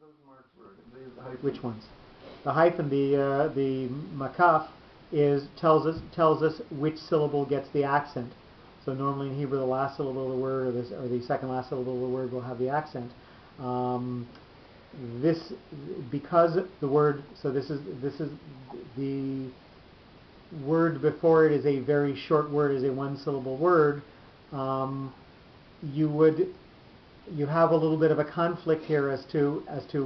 those marks were? Which ones? The hyphen, the makaf, tells us which syllable gets the accent. So normally in Hebrew, the last syllable of the word or the second last syllable of the word will have the accent. Because the word, so this is the word before it is a very short word, is a one-syllable word. You have a little bit of a conflict here as to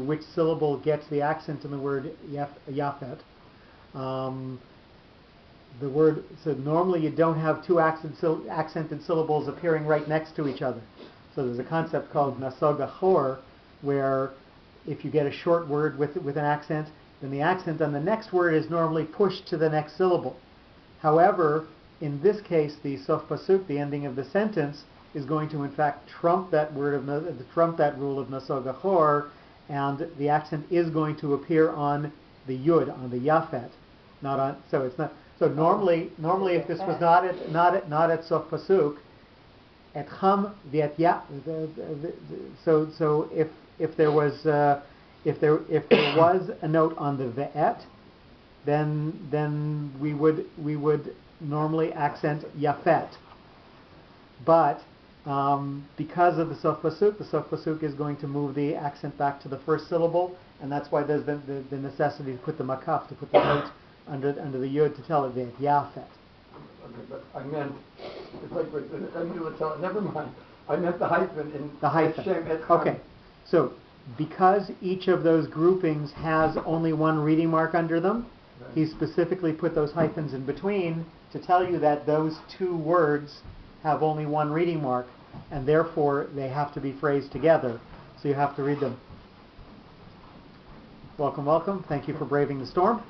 which syllable gets the accent in the word yafet. The word, so normally you don't have two accented syllables appearing right next to each other. So there's a concept called nasoga chor, where if you get a short word with an accent, then the accent on the next word is normally pushed to the next syllable. However, in this case, the sof pasuk, the ending of the sentence, is going to in fact trump that rule of nasoga chor, and the accent is going to appear on the yud, on the yafet, not on. So it's not. So normally, if this was not at sof pasuk, at cham v'et ya. So if there was a note on the ve'et, then we would normally accent yafet. But because of the sof pasuk is going to move the accent back to the first syllable, and that's why there's the necessity to put the makaf, to put the note under the yud to tell it ve'et yafet. Okay, but I meant, it's like you were telling, never mind. I meant the hyphen in the hyphen. Okay, so because each of those groupings has only one reading mark under them, right, he specifically put those hyphens in between to tell you that those two words have only one reading mark, and therefore they have to be phrased together. So you have to read them. Welcome, welcome. Thank you for braving the storm.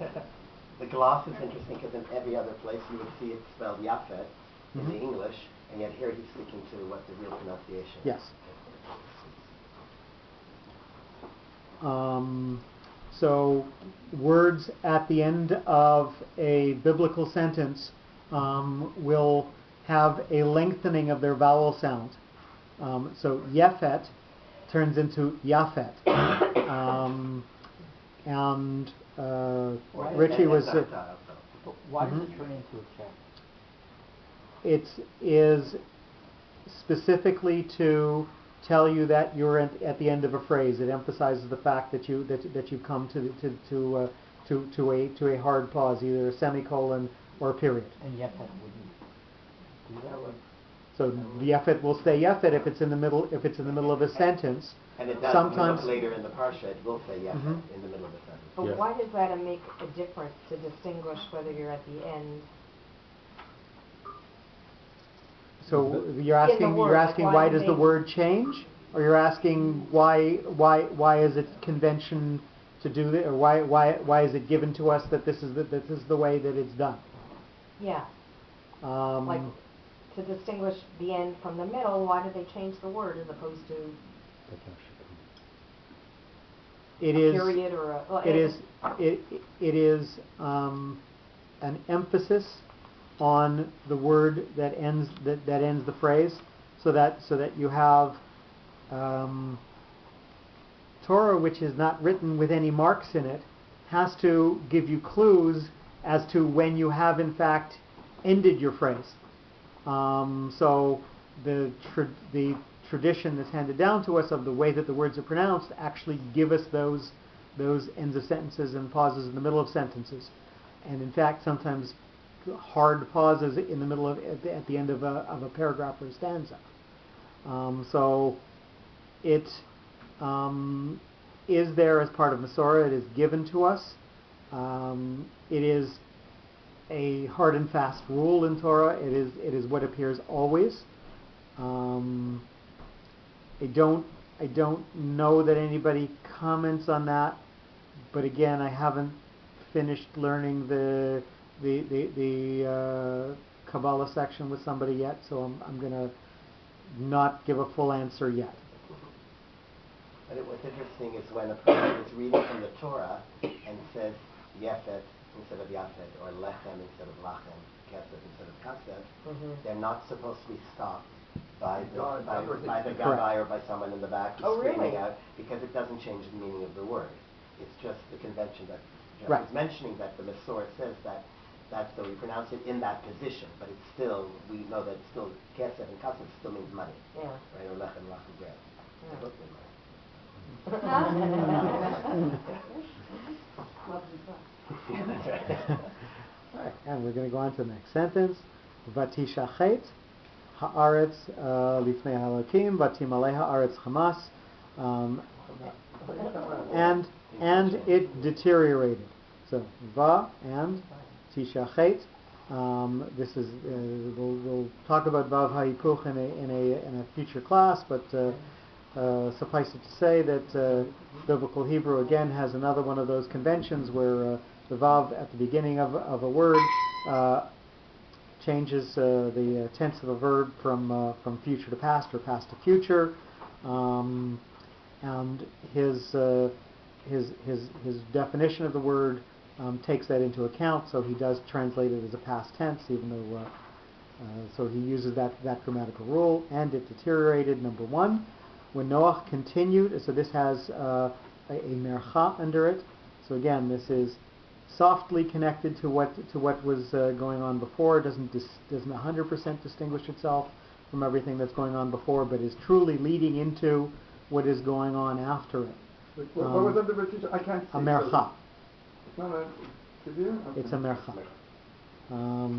The gloss is interesting because in every other place you would see it spelled Yafet in the English, and yet here he's sticking to what the real pronunciation is. Yes. So words at the end of a biblical sentence will have a lengthening of their vowel sound. So Yefet turns into Yafet. Richie was... Why does it turn into a check? It is specifically to tell you that you're at the end of a phrase. It emphasizes the fact that you've come to a hard pause, either a semicolon or a period. And Yefet wouldn't do that. So Yefet will stay Yefet if it's in the middle of a sentence. And it does sometimes later in the Parsha, it will say Yefet in the middle of the sentence. But why does that make a difference to distinguish whether you're at the end? So you're asking why does the word change, or you're asking why is it convention to do that, or why is it given to us that this is the way that it's done? Yeah. Like to distinguish the end from the middle, why did they change the word as opposed to a period or a... Well, it is an emphasis on the word that ends the phrase, so that you have Torah, which is not written with any marks in it, has to give you clues as to when you have in fact ended your phrase. So the tradition that's handed down to us of the way that the words are pronounced actually give us those ends of sentences and pauses in the middle of sentences, and in fact sometimes hard pauses in the middle of at the end of a paragraph or a stanza. So it is there as part of Masorah. It is given to us. It is a hard and fast rule in Torah. It is what appears always. I don't know that anybody comments on that, but again, I haven't finished learning the Kabbalah section with somebody yet, so I'm gonna not give a full answer yet. But what's interesting is when a person is reading from the Torah and says Yefet instead of Yafet, or Lechem instead of Lachem, Kesef instead of Kasef, they're not supposed to be stopped by the God, Correct. gabbai or by someone in the back Oh, just screaming really? out, because it doesn't change the meaning of the word. It's just the convention that Jeff Right. was mentioning, that the Masorah says that that's the way we pronounce it in that position, but it's still, we know that it's still kesef and kasef still means money, Yeah. right? Or lechem, rachel, bread. Yeah. They both mean money. Yeah, that's right. All right, and we're going to go on to the next sentence. Vatishachet haaretz lifnei halokim vatimale haaretz chamas, and it deteriorated. So va and tishachet. This is we'll talk about vav hayipuch in a future class, but suffice it to say that biblical Hebrew again has another one of those conventions where the vav at the beginning of a word changes the tense of a verb from future to past or past to future, and his definition of the word takes that into account. So he does translate it as a past tense, even though so he uses that grammatical rule. And it deteriorated. Number one, when Noach continued. So this has a mercha under it. So again, this is softly connected to what was going on before. It doesn't 100% distinguish itself from everything that's going on before, but is truly leading into what is going on after it. What was that the British? I can't see. A mercha. It's not a severe? It's a mercha.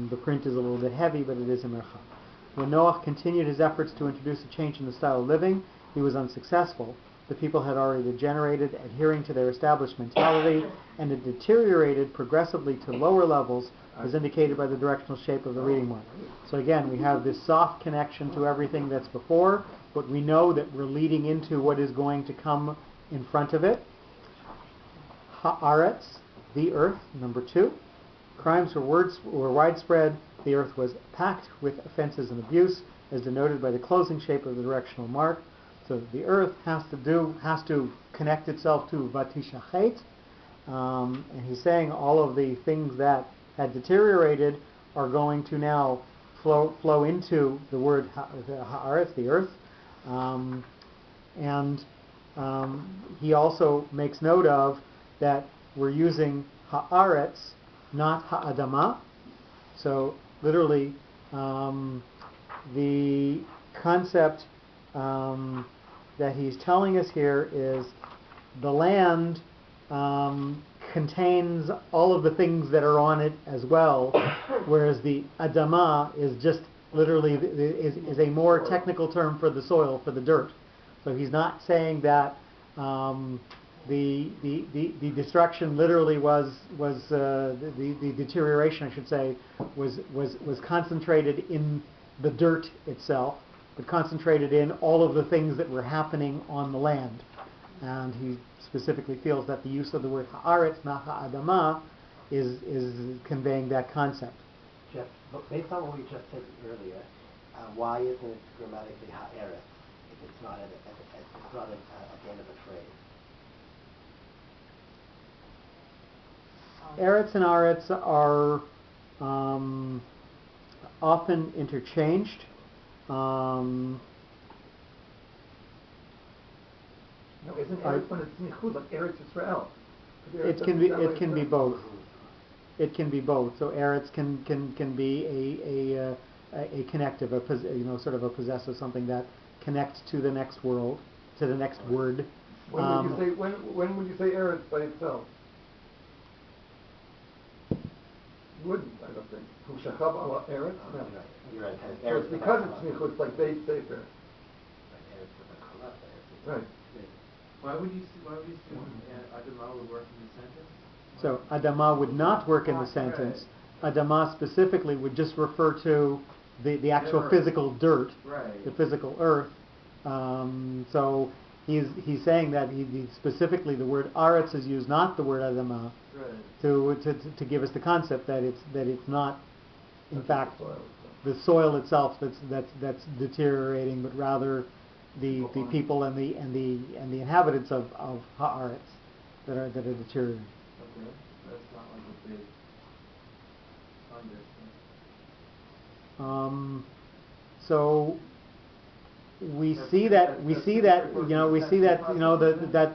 The print is a little bit heavy, but it is a mercha. When Noach continued his efforts to introduce a change in the style of living, he was unsuccessful. The people had already degenerated, adhering to their established mentality, and it deteriorated progressively to lower levels, as indicated by the directional shape of the reading mark. So again, we have this soft connection to everything that's before, but we know that we're leading into what is going to come in front of it. Haaretz, the earth. Number two, crimes were widespread. The earth was packed with offenses and abuse, as denoted by the closing shape of the directional mark. So the earth has to connect itself to Vatishachet, and he's saying all of the things that had deteriorated are going to now flow into the word haaretz, the earth, and he also makes note of that we're using haaretz, not ha'adama. So literally, the concept that he's telling us here is the land contains all of the things that are on it as well, whereas the adama is just literally is a more technical term for the soil, for the dirt. So he's not saying that the destruction literally was the deterioration, I should say, was concentrated in the dirt itself, but concentrated in all of the things that were happening on the land. And he specifically feels that the use of the word haaretz, not ha'adama, is conveying that concept. Jeff, but based on what we just said earlier, why isn't it grammatically ha'eretz if it's not at the end of a phrase? Eretz and aretz are often interchanged. No, isn't Eretz when it's nichud, like Eretz Yisrael? It can be both. It can be both. So eretz can be a connective, sort of a possessive, something that connects to the next world, to the next word. When would you say Eretz by itself? You wouldn't, I don't think. Hushachab ala Eretz? No. You're right. So it's because it's nichud, it's like Beit Sefer. Right. Why would you assume Adama would work in the sentence? So Adama would not work in the sentence. Adama specifically would just refer to the actual physical dirt, the physical earth. So he's saying that he specifically the word aretz is used, not the word Adama, to give us the concept that it's not in fact the soil itself that's deteriorating, but rather the people and the inhabitants of haaretz that are deteriorating. Okay, that's not like a big understanding. So we see that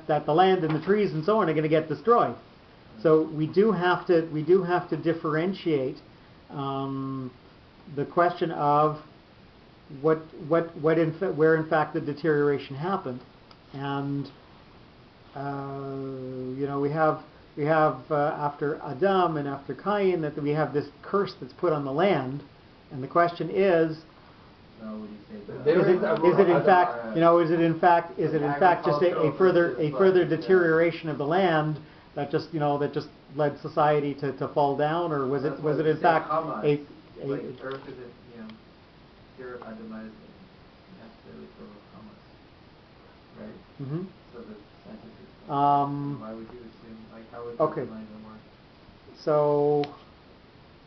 that the land and the trees and so on are going to get destroyed. So we do have to differentiate the question of where in fact the deterioration happened, and we have after Adam and after Cain that we have this curse that's put on the land, and the question is. Is it in fact just a further deterioration of the land that just led society to fall down, or was it in fact a like Earth isn't purified the mind necessarily full of Hamas, right? Mm-hmm. So the scientific why would you assume, like, how would okay. the mind work? So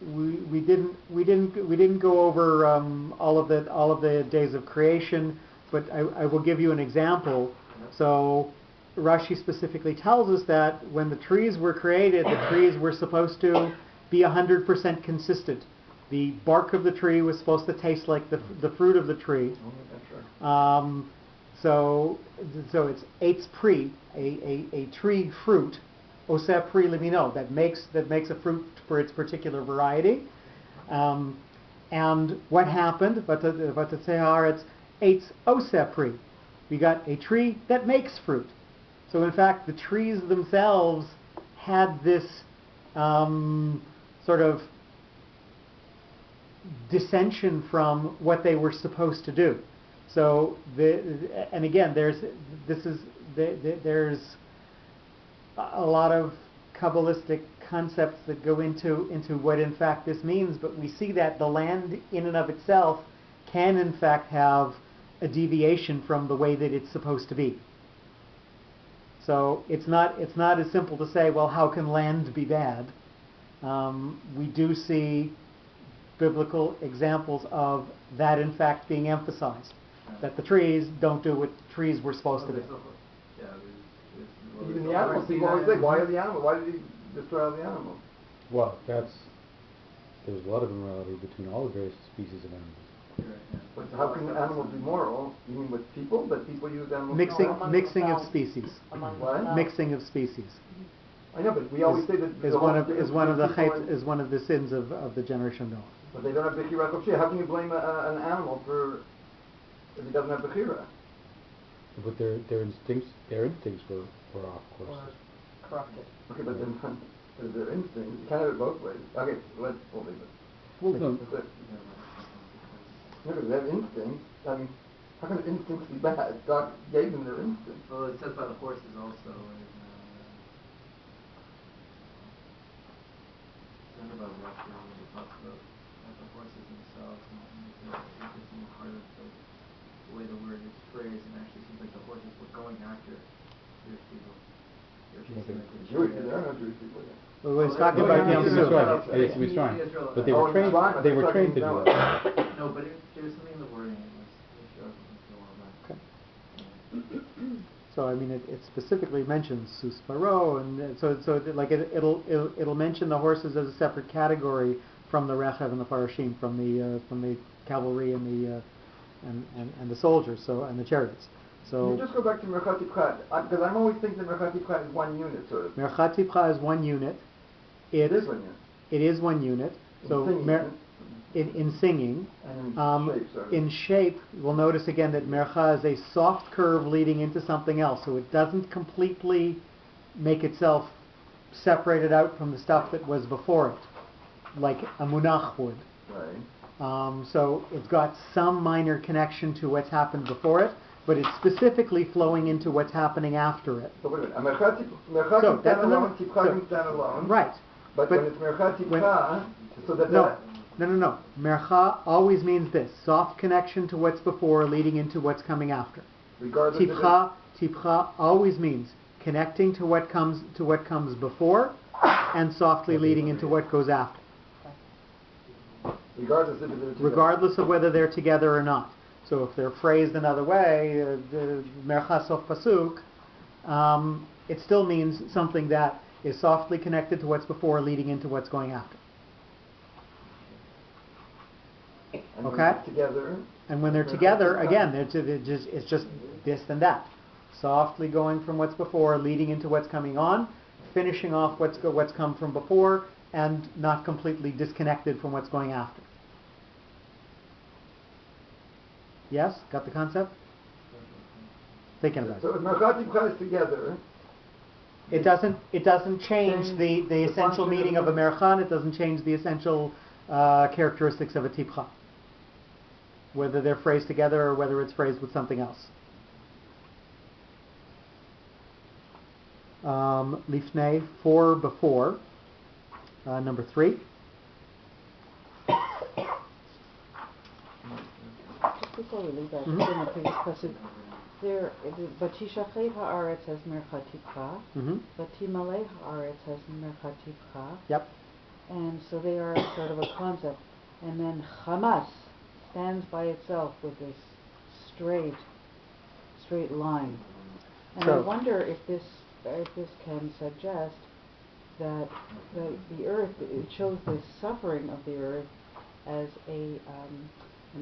we didn't go over all of the days of creation, but I will give you an example. So Rashi specifically tells us that when the trees were created, the trees were supposed to be 100% consistent. The bark of the tree was supposed to taste like the fruit of the tree. So it's eitz pri, a tree fruit, oseh pri limino, that makes a fruit for its particular variety. And what happened? But to say it's eitz oseh pri. We got a tree that makes fruit. So in fact, the trees themselves had this sort of dissension from what they were supposed to do. So and again, there's a lot of Kabbalistic concepts that go into what in fact this means, but we see that the land in and of itself can in fact have a deviation from the way that it's supposed to be. So it's not as simple to say, well, how can land be bad? We do see biblical examples of that in fact being emphasized, that the trees don't do what trees were supposed to do. Even the animals, people always say, why are the animals? Why did he destroy all the animals? Well, there's a lot of immorality between all the various species of animals. But how can animals be moral? You mean with people? That people use animals? Mixing of species. What? Mixing of species. I know, but we always say that is one of the sins of the generation of Noah. But they don't have Mareh Yaakov Shiur. How can you blame an animal for if he doesn't have Bechira? But their instincts were off course. Or corrupted. Okay, but then their instincts. You can't have it both ways. Okay, we'll leave it. That's it. No, because they have instincts. I mean, how can instincts be bad? God gave them their instincts. Well, it says about the horses also. It's about Russia when it talks about the horses themselves, and it's an interesting part of the way the word is phrased, and actually seems like the horses were going after Jewish people. Jewish people, there are no Jewish people yet. Well, we're talking about Yom Kippur. It's Mitzrayim. But they were trained to do that. No, but there was something in the wording. It was Okay. So I mean, it specifically mentions Sus Paro, and so like it'll mention the horses as a separate category from the Rechav and the Parashim, from the cavalry and the soldiers, and the chariots. So can you just go back to Merchat Tipcha, because I'm always thinking that Merchat Tipcha is one unit, sort of. Merchat Tipcha is one unit. It is one unit. It is one unit. So in singing, in shape, we'll notice again that Mercha is a soft curve leading into something else, so it doesn't completely make itself separated out from the stuff that was before it, like a munach would. Right. So it's got some minor connection to what's happened before it, but it's specifically flowing into what's happening after it. So wait a minute. Merchat can stand alone, Tipcha can stand alone. Right. But when it's Merchat Tipcha, so that No. Mercha always means this: soft connection to what's before, leading into what's coming after. Regardless. Tipcha always means connecting to what comes before, and softly leading into what goes after. Regardless of whether they're together or not. So if they're phrased another way, Mercha sof pasuk, it still means something that is softly connected to what's before, leading into what's going after. Okay? Together. And when they're together, again, it's just this and that. Softly going from what's before, leading into what's coming on, finishing off what's come from before, and not completely disconnected from what's going after. Yes? Got the concept? Thinking about it. So if Merchat Tikva is together, It doesn't change the essential function meaning of a merchan. It doesn't change the essential characteristics of a tipcha, whether they're phrased together or whether it's phrased with something else. Lifnei, for before. Number 3. Just before we leave that, in the previous question, there, Batishachet haaretz has merchat tikva, Batimaleh haaretz has merchat tikva. Yep. And so they are sort of a concept. And then Hamas stands by itself with this straight line. And I So- wonder if this can suggest that the earth, it shows the suffering of the earth as an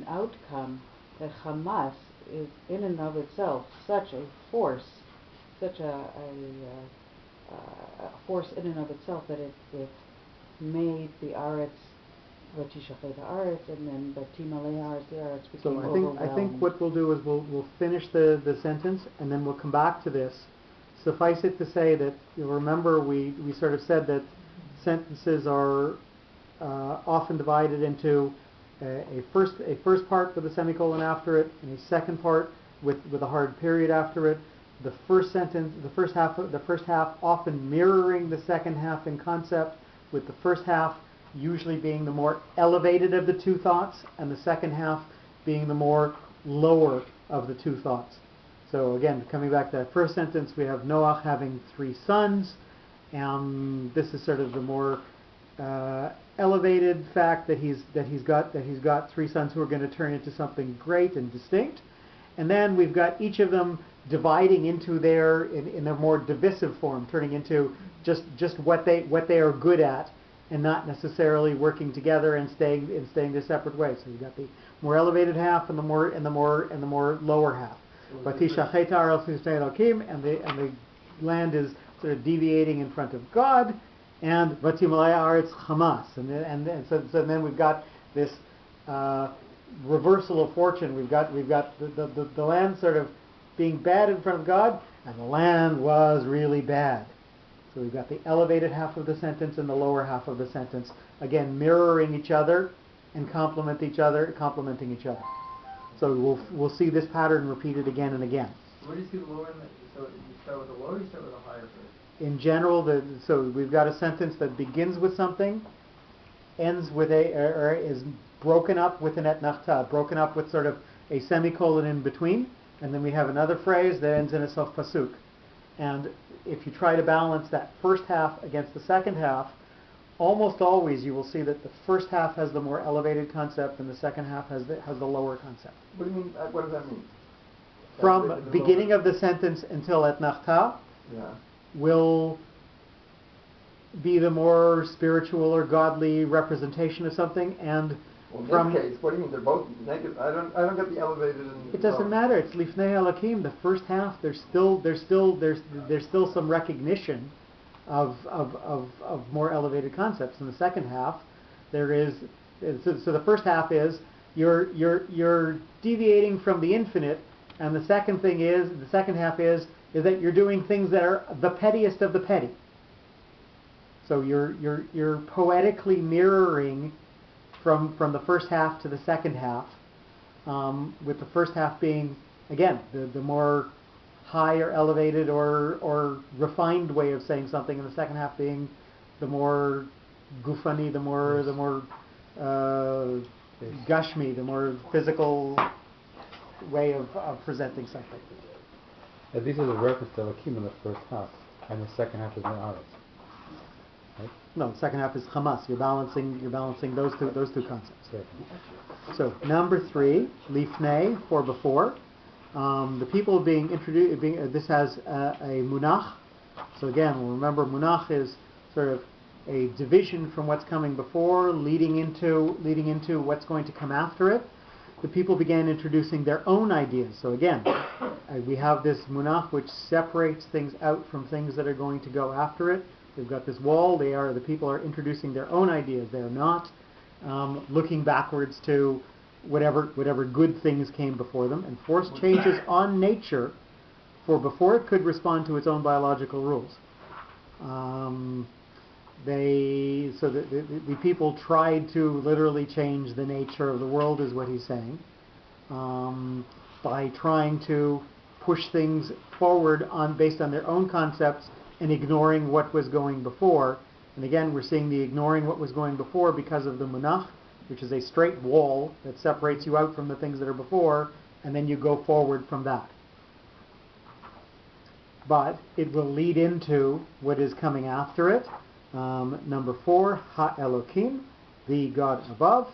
outcome, that Hamas is in and of itself such a force, such a force in and of itself that it made the Aretz, Vatishachet Haaretz, and then Batimaleh Haaretz, the Aretz became So overwhelmed. I think what we'll do is we'll finish the sentence and then we'll come back to this. Suffice it to say that you'll remember we sort of said that sentences are often divided into a first part with a semicolon after it, and a second part with a hard period after it. The first half often mirroring the second half in concept, with the first half usually being the more elevated of the two thoughts, and the second half being the more lower of the two thoughts. So again, coming back to that first sentence, we have Noach having 3 sons, and this is sort of the more elevated fact that he's got 3 sons who are going to turn into something great and distinct. And then we've got each of them dividing into in a more divisive form, turning into just what they are good at, and not necessarily working together and staying their separate ways. So you've got the more elevated half and the more lower half. And the land is sort of deviating in front of God, and Vatimalei Haaretz Hamas, and so then we've got this reversal of fortune. We've got the land sort of being bad in front of God, and the land was really bad. So we've got the elevated half of the sentence and the lower half of the sentence, again mirroring each other and complementing each other. So we'll see this pattern repeated again and again. Where do you see the lower? So you start with the lower, or you start with the higher first? In general, so we've got a sentence that begins with something, ends with or is broken up with an etnachta, broken up with sort of a semicolon in between, and then we have another phrase that ends in a sof pasuk. And if you try to balance that first half against the second half, almost always you will see that the first half has the more elevated concept and the second half has the lower concept. what do you mean? What does that mean? From The beginning lower- of the sentence until etnachta Yeah. will be the more spiritual or godly representation of something, and Well, in from this case, what do you mean? They're both negative. I don't get the elevated and. it doesn't matter. It's lifnei halakim. The first half, there's still some recognition of more elevated concepts. In the second half, there is so the first half is you're deviating from the infinite, and the second half is that you're doing things that are the pettiest of the petty. So you're poetically mirroring from the first half to the second half, with the first half being again the more high or elevated or refined way of saying something, and the second half being the more gufani, the more gashmi, the more physical way of presenting something. This is a reference to Elohim in the first half, and the second half is Me'aretz. Right? No, the second half is Hamas. You're balancing those two concepts. Right. So number 3, lifnei, for before. The people being introduced. This has a munach. So again, remember munach is sort of a division from what's coming before, leading into what's going to come after it. the people began introducing their own ideas. So again, we have this munach which separates things out from things that are going to go after it. They've got this wall. The people are introducing their own ideas. They're not looking backwards to whatever good things came before them, and force changes on nature, for before it could respond to its own biological rules. The people tried to literally change the nature of the world, is what he's saying, by trying to push things forward based on their own concepts and ignoring what was going before. And again, we're seeing the ignoring what was going before because of the munach, which is a straight wall that separates you out from the things that are before, and then you go forward from that. But it will lead into what is coming after it. Number 4, Ha-Elokim, the God above.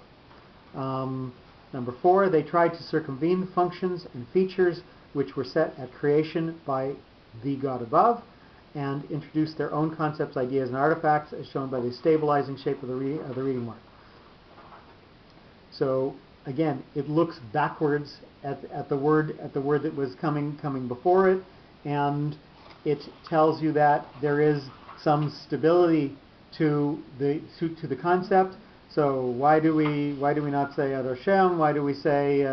Number 4, they tried to circumvene functions and features which were set at creation by the God above, and introduce their own concepts, ideas, and artifacts, as shown by the stabilizing shape of the reading mark. So again, it looks backwards at the word that was coming before it, and it tells you that there is some stability to the concept. So why do we not say Ad Hashem? Why do we say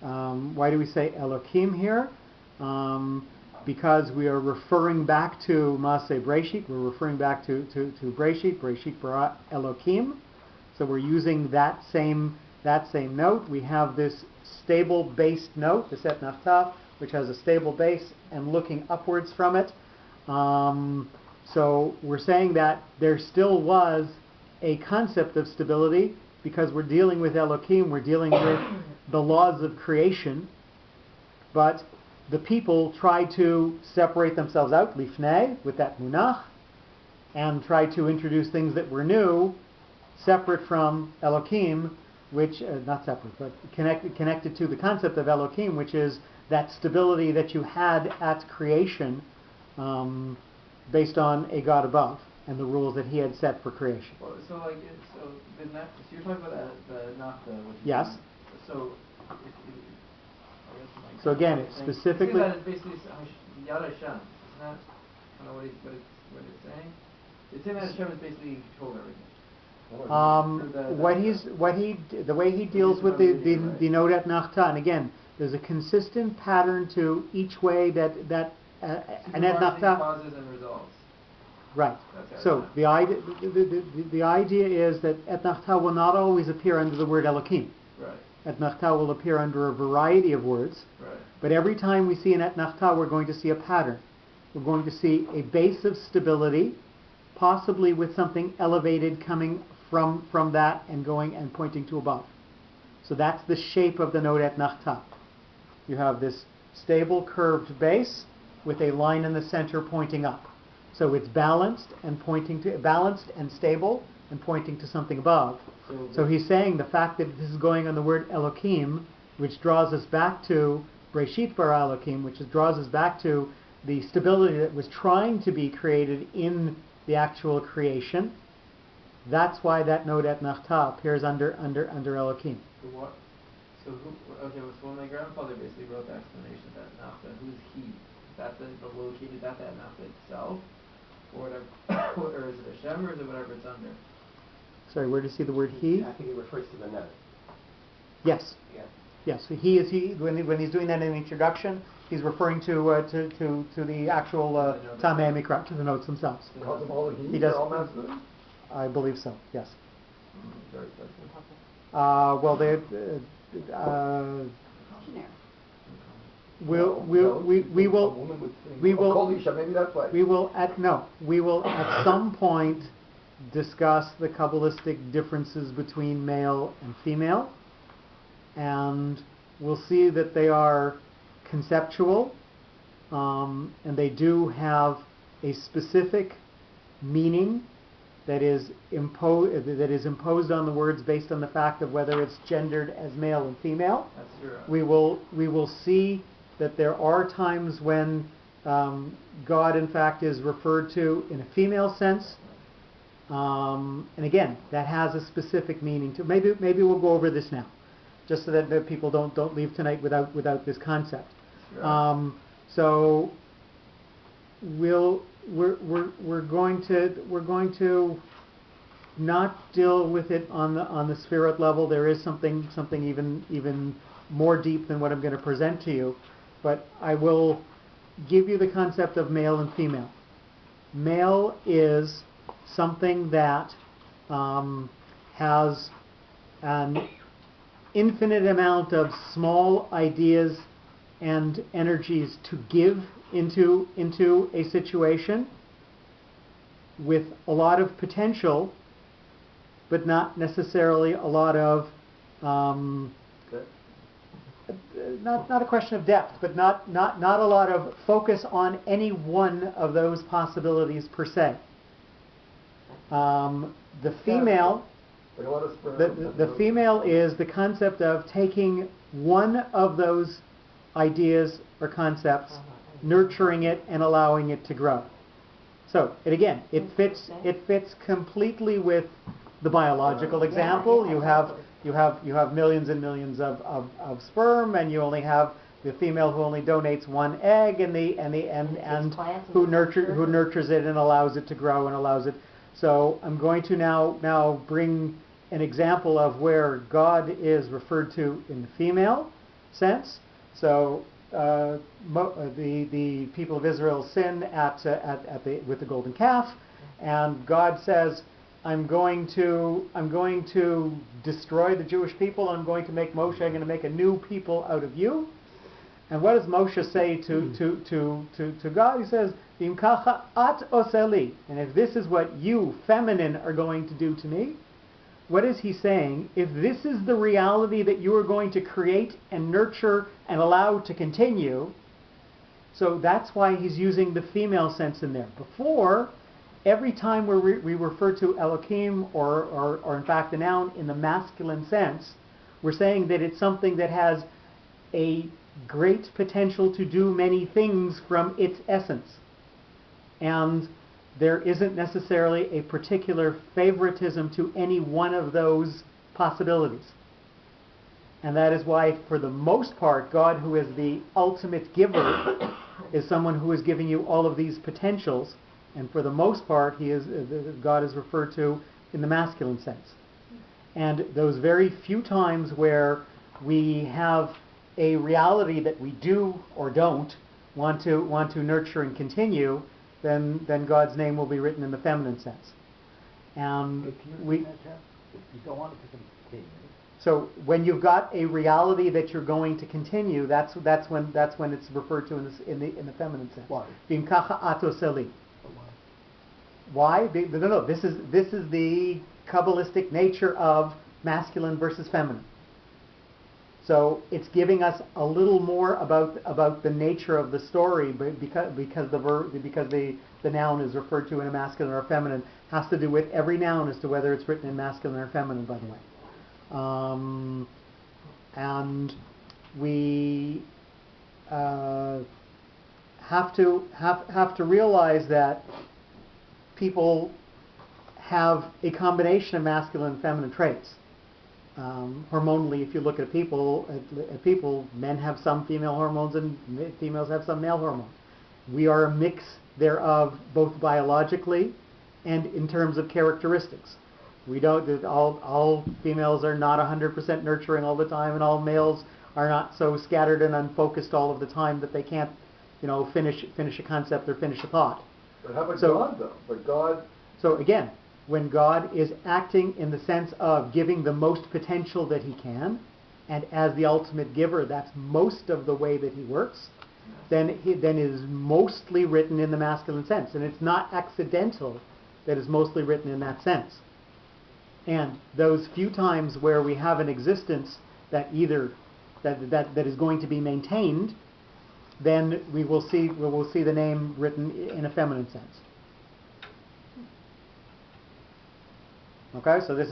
Elokim here? Because we are referring back to Maaseh Breshit. We're referring back to Breshit bara Elokim. So we're using that same note. We have this stable based note, the set nachtah, which has a stable base and looking upwards from it. So we're saying that there still was a concept of stability, because we're dealing with Elokim, we're dealing with the laws of creation, but the people tried to separate themselves out, lifnei, with that munach, and tried to introduce things that were new, separate from Elokim, which, not separate, but connected to the concept of Elokim, which is that stability that you had at creation, based on a God above and the rules that he had set for creation. Well, so you're talking about the Nafta, which is Yes. So, So again, it's specifically. That is basically Yad Hashem. Isn't that kind of what it's saying? It's saying that Hashem is basically control everything. The way he deals with the note at Nachta, and again, there's a consistent pattern to each way that and at Nachta causes and results. Right. So the idea is that et Nachta will not always appear under the word Elokim. Right. Et Nachta will appear under a variety of words. Right. But every time we see an et Nachta, we're going to see a pattern. We're going to see a base of stability, possibly with something elevated coming from that and going and pointing to above. So that's the shape of the note et Nachta. You have this stable curved base with a line in the center pointing up. So it's balanced and stable and pointing to something above. So he's saying the fact that this is going on the word Elokim, which draws us back to Breshit bara Elokim, which draws us back to the stability that was trying to be created in the actual creation. That's why that note at Nachta appears under Elokim. So what? So when my grandfather basically wrote the explanation of that Nafta, who's he? Is that the located that Nafta itself, or whatever, or is it Hashem, or is it whatever it's under? Sorry, where do you see the word he? I think it refers to the note. Yes. Yeah. Yes. So he when he's doing that in the introduction, he's referring to the actual Tamei Mikra, to the notes themselves. He does. I believe so. Yes. Well, they. We will at some point discuss the Kabbalistic differences between male and female, and we'll see that they are conceptual, and they do have a specific meaning that is imposed on the words based on the fact of whether it's gendered as male and female. That's true. We will see that there are times when God, in fact, is referred to in a female sense, and again, that has a specific meaning to. Maybe we'll go over this now. just so that people don't leave tonight without this concept. Sure. So we're going to not deal with it on the Sphirot level. There is something even more deep than what I'm going to present to you, but I will give you the concept of male and female. Male is something that has an infinite amount of small ideas and energies to give into a situation, with a lot of potential, but not necessarily a lot of not a question of depth, but not a lot of focus on any one of those possibilities per se. The female, Like a lot of sperm. the female is the concept of taking one of those ideas or concepts, nurturing it and allowing it to grow. So, it fits completely with the biological example. You have millions and millions of sperm, and you only have the female who only donates one egg, and who nurtures it and allows it to grow and allows it. So I'm going to now bring an example of where God is referred to in the female sense. So the people of Israel sin with the golden calf, and God says, I'm going to destroy the Jewish people. I'm going to make Moshe. I'm going to make a new people out of you. And what does Moshe say to God? He says, "Im kacha at oseli." And if this is what you, feminine, are going to do to me, what is he saying? If this is the reality that you are going to create and nurture and allow to continue, so that's why he's using the female sense in there. Before, every time we refer to Elohim or in fact the noun in the masculine sense, we're saying that it's something that has a great potential to do many things from its essence. And there isn't necessarily a particular favoritism to any one of those possibilities. And that is why, for the most part, God, who is the ultimate giver, is someone who is giving you all of these potentials. And for the most part, God is referred to in the masculine sense. And those very few times where we have a reality that we do or don't want to nurture and continue, then God's name will be written in the feminine sense. And If you don't want it to continue. So when you've got a reality that you're going to continue, that's when it's referred to in the feminine sense. Why? V'im kacha ato seli. Why? No. This is the Kabbalistic nature of masculine versus feminine. So it's giving us a little more about the nature of the story, but because the noun is referred to in a masculine or feminine, has to do with every noun as to whether it's written in masculine or feminine, by the way. And we have to realize that people have a combination of masculine and feminine traits. Hormonally, if you look at people, men have some female hormones and females have some male hormones. We are a mix thereof, both biologically and in terms of characteristics. We don't. All females are not 100% nurturing all the time, and all males are not so scattered and unfocused all of the time that they can't, finish a concept or finish a thought. But how about God, though? But God. So again, when God is acting in the sense of giving the most potential that he can, and as the ultimate giver, that's most of the way that he works, then it is mostly written in the masculine sense. And it's not accidental that it's mostly written in that sense. And those few times where we have an existence that that is going to be maintained, then we will see the name written in a feminine sense. Okay, so this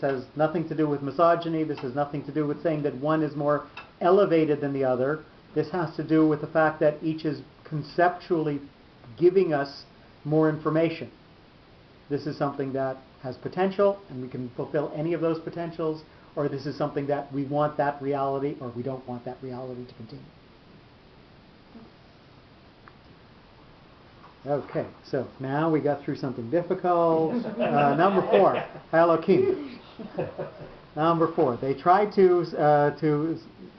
has nothing to do with misogyny. This has nothing to do with saying that one is more elevated than the other. This has to do with the fact that each is conceptually giving us more information. This is something that has potential, and we can fulfill any of those potentials, or this is something that we want that reality, or we don't want that reality to continue. Okay, so now we got through something difficult. Number 4, Elohim. Number 4, they tried to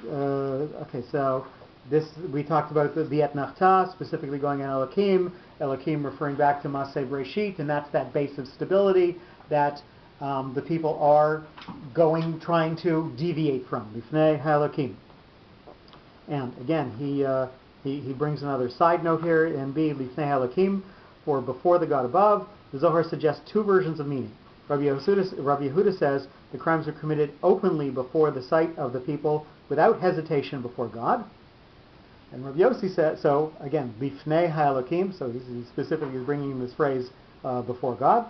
okay, so this, we talked about the Et Nachta, specifically going on Elohim, Elohim referring back to Maseh Breshit, and that's that base of stability that the people are trying to deviate from, Lifnei Elohim. And again, he brings another side note here in B, Lifnei Elohim, for before the God above. The Zohar suggests 2 versions of meaning. Rabbi Yehuda says the crimes are committed openly before the sight of the people without hesitation before God. And Rabbi Yossi says, so again, Lifnei Elohim, so he's specifically bringing this phrase before God.